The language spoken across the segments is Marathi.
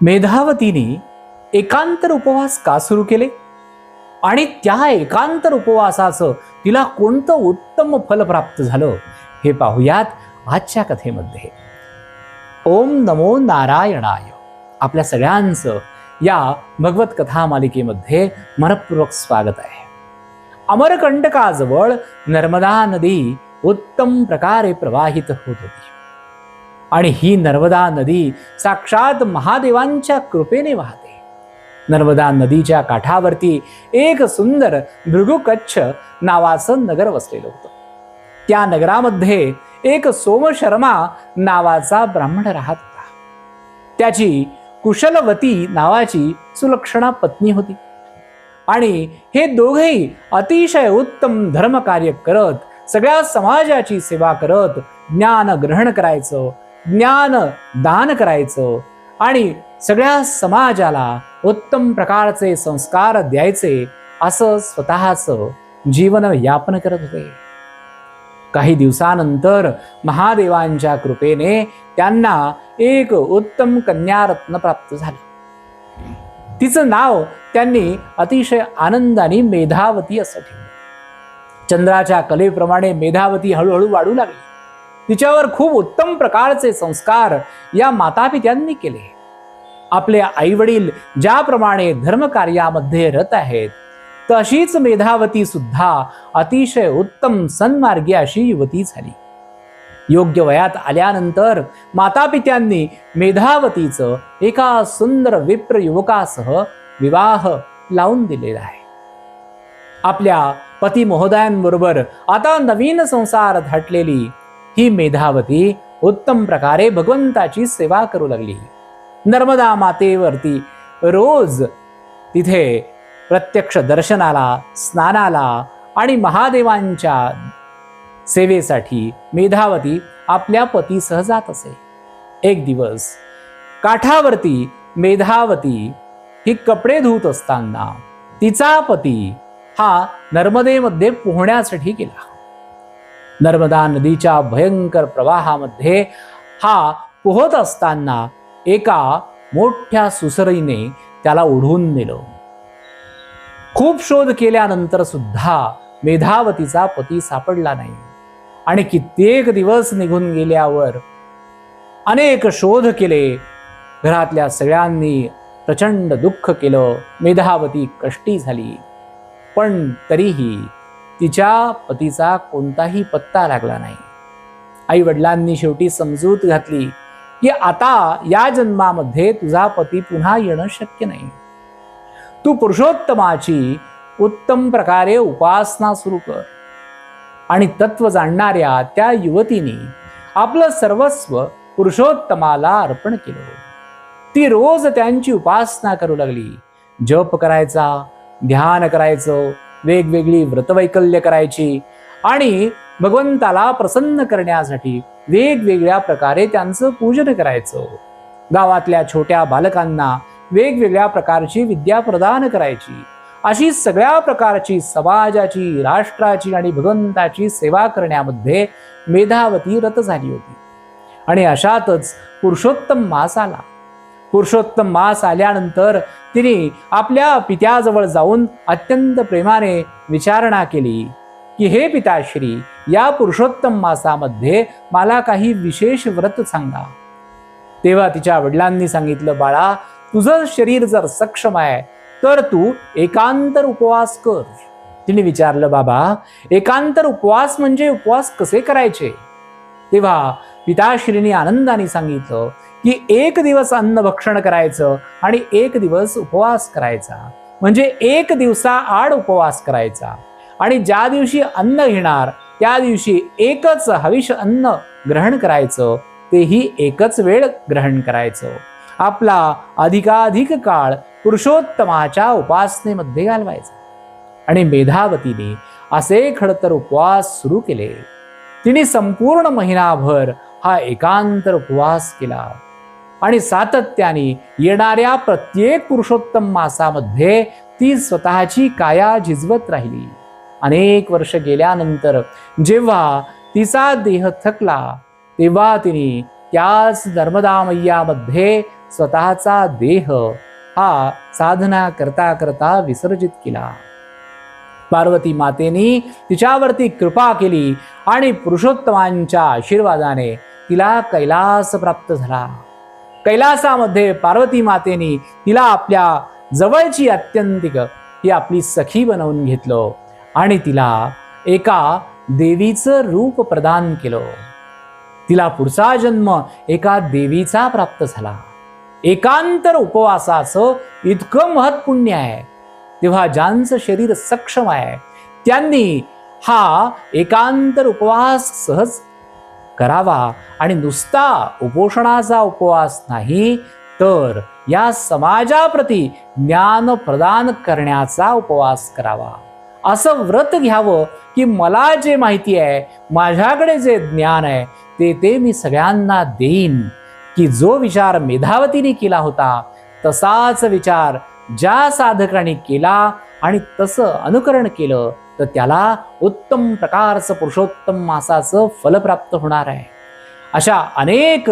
मेधावतीने एकांतर उपवास का सुरू केले आणि त्या एकांतर उपवासाचं तिला कोणतं उत्तम फल प्राप्त झालं हे पाहूयात आजच्या कथेमध्ये. ओम नमो नारायणाय. आपल्या सगळ्यांचं या भगवत कथा मालिकेमध्ये मनपूर्वक स्वागत आहे. अमरकंटकाजवळ नर्मदा नदी उत्तम प्रकारे प्रवाहित होत होती आणि ही नर्मदा नदी साक्षात महादेवांच्या कृपेने वाहते. नर्मदा नदीच्या काठावरती एक सुंदर भृगुकच्छ नावाचं नगर वसलेलं होतं. त्या नगरामध्ये एक सोमशर्मा नावाचा ब्राह्मण राहत होता. त्याची कुशलवती नावाची सुलक्षणा पत्नी होती आणि हे दोघेही अतिशय उत्तम धर्मकार्य करत, सगळ्या समाजाची सेवा करत, ज्ञान ग्रहण करायचं, ज्ञान दान करायचं आणि सगळ्या समाजाला उत्तम प्रकारचे संस्कार द्यायचे असं स्वतःचं जीवन यापन करत होते. काही दिवसानंतर महादेवांच्या कृपेने त्यांना एक उत्तम कन्यारत्न प्राप्त झालं. तिचं नाव त्यांनी अतिशय आनंदाने मेधावती असं ठेवलं. चंद्राच्या कलेप्रमाणे मेधावती हळूहळू वाढू लागली. तिच्यावर खूप उत्तम प्रकारचे संस्कार या मातापित्यांनी केले. आपले आईवडील ज्याप्रमाणे धर्मकार्यामध्ये रत आहेत, तशीच मेधावती सुद्धा अतिशय उत्तम सन्मार्गी अशी युवती झाली. योग्य वयात आल्यानंतर मातापित्यांनी मेधावतीचं एका सुंदर विप्र युवकासह विवाह लावून दिलेला आहे. आपल्या पती महोदयांबरोबर आता नवीन संसार थाटलेली ही मेधावती उत्तम प्रकारे भगवंताची सेवा करू लागली. नर्मदा मातेवरती रोज तिथे प्रत्यक्ष दर्शनाला, स्नानाला आणि महादेवांच्या सेवेसाठी मेधावती आपल्या पतीसह जात असे. एक दिवस काठावरती मेधावती ही कपडे धुत असताना तिचा पती हा नर्मदेमध्ये पोहण्यासाठी गेला. नर्मदा नदीच्या भयंकर प्रवाहामध्ये हा पोहत असताना एका मोठ्या सुसरीने त्याला ओढून नेलं. खूप शोध केल्यानंतर सुद्धा मेधावतीचा पती सापडला नाही आणि कित्येक दिवस निघून गेल्यावर अनेक शोध केले. घरातल्या सगळ्यांनी प्रचंड दुःख केलं. मेधावती कष्टी झाली, पण तरीही तिच्या पतीचा कोणताही पत्ता लागला नाही. आई वडिलांनी शेवटी समजूत घातली की आता या जन्मामध्ये तुझा पती पुन्हा येणं शक्य नाही. तू पुरुषोत्तमाची उत्तम प्रकारे उपासना सुरू कर. आणि तत्व जाणणाऱ्या त्या युवतीने आपलं सर्वस्व पुरुषोत्तमाला अर्पण केलं. ती रोज त्यांची उपासना करू लागली. जप करायचा, ध्यान करायचं, वेगवेगळी व्रतवैकल्य करायची आणि भगवंताला प्रसन्न करण्यासाठी वेगवेगळ्या प्रकारे त्यांचं पूजन करायचं. गावातल्या छोट्या बालकांना वेगवेगळ्या प्रकारची विद्या प्रदान करायची. अशी सगळ्या प्रकारची समाजाची, राष्ट्राची आणि भगवंताची सेवा करण्यामध्ये मेधावती रत झाली होती. आणि अशातच पुरुषोत्तम मास आला. पुरुषोत्तम मास आल्यानंतर तिने आपल्या पित्याजवळ जाऊन अत्यंत प्रेमाने विचारणा केली की हे पिताश्री, या पुरुषोत्तम मासामध्ये मला काही विशेष व्रत सांगा. तेव्हा तिच्या वडिलांनी सांगितलं, बाळा, तुझं शरीर जर सक्षम आहे तर तू एकांतर उपवास कर. तिने विचारलं, बाबा, एकांतर उपवास म्हणजे उपवास कसे करायचे? तेव्हा पिताश्रींनी आनंदाने सांगितलं की 1 दिवस अन्न भक्षण करायचं आणि 1 दिवस उपवास करायचा. म्हणजे 1 दिवसाआड उपवास करायचा आणि ज्या दिवशी अन्न घेणार त्या दिवशी एकच हविष अन्न ग्रहण करायचं, तेही एकच वेळ ग्रहण करायचं. आपला अधिकाधिक काळ पुरुषोत्तमाच्या उपासनेमध्ये घालवायचा. आणि मेधावतीने असे खडतर उपवास सुरू केले. तिने संपूर्ण महिनाभर हा एकांतर उपवास केला आणि सातत्याने येणाऱ्या प्रत्येक पुरुषोत्तम मासामध्ये ती स्वतःची काया झिजवत राहिली. अनेक वर्ष गेल्यानंतर जेव्हा तिचा देह थकला तेव्हा तिने त्याच नर्मदा मैयामध्ये स्वतःचा देह हा साधना करता करता विसर्जित केला. पार्वती मातेने तिच्यावरती कृपा केली आणि पुरुषोत्तमांच्या आशीर्वादाने तिला कैलास प्राप्त झाला. कैलासामध्ये पार्वती मातेने तिला आपल्या जवळची आत्यंतिक ही आपली सखी बनवून घेतलं आणि तिला एका देवीचं रूप प्रदान केलं. तिला पुढचा जन्म एका देवीचा प्राप्त झाला. एकांतर उपवासाचं इतकं महत्पुण्य आहे, तेव्हा ज्यांचं शरीर सक्षम आहे त्यांनी हा एकांतर उपवास सहज करावा आणि नुसता उपोषणाचा उपवास नाही तर या समाजाप्रती ज्ञान प्रदान करण्याचा उपवास करावा. असं व्रत घ्यावं की मला जे माहिती आहे, माझ्याकडे जे ज्ञान आहे ते मी सगळ्यांना देईन. की जो विचार मेधावतीने केला होता तसाच विचार ज्या साधकाने केला आणि तसं अनुकरण केलं तर त्याला उत्तम प्रकारचं पुरुषोत्तम मासाचं फल प्राप्त होणार आहे. अशा अनेक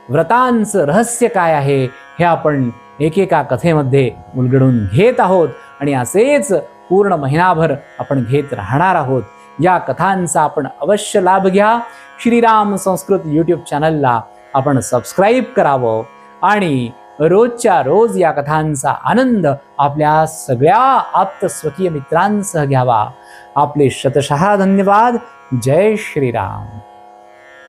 व्रतांचं रहस्य काय आहे हे आपण एकेका कथेमध्ये उलगडून घेत आहोत आणि असेच पूर्ण महिनाभर आपण घेत राहणार आहोत. या कथांचा आपण अवश्य लाभ घ्या. श्रीराम संस्कृत यूट्यूब चॅनलला आपण सबस्क्राईब करावं आणि रोजच्या रोज या कथांचा आनंद आपल्या सगळ्या आप्तस्वकीय मित्रांसह घ्यावा. आपले शतशः धन्यवाद. जय श्रीराम.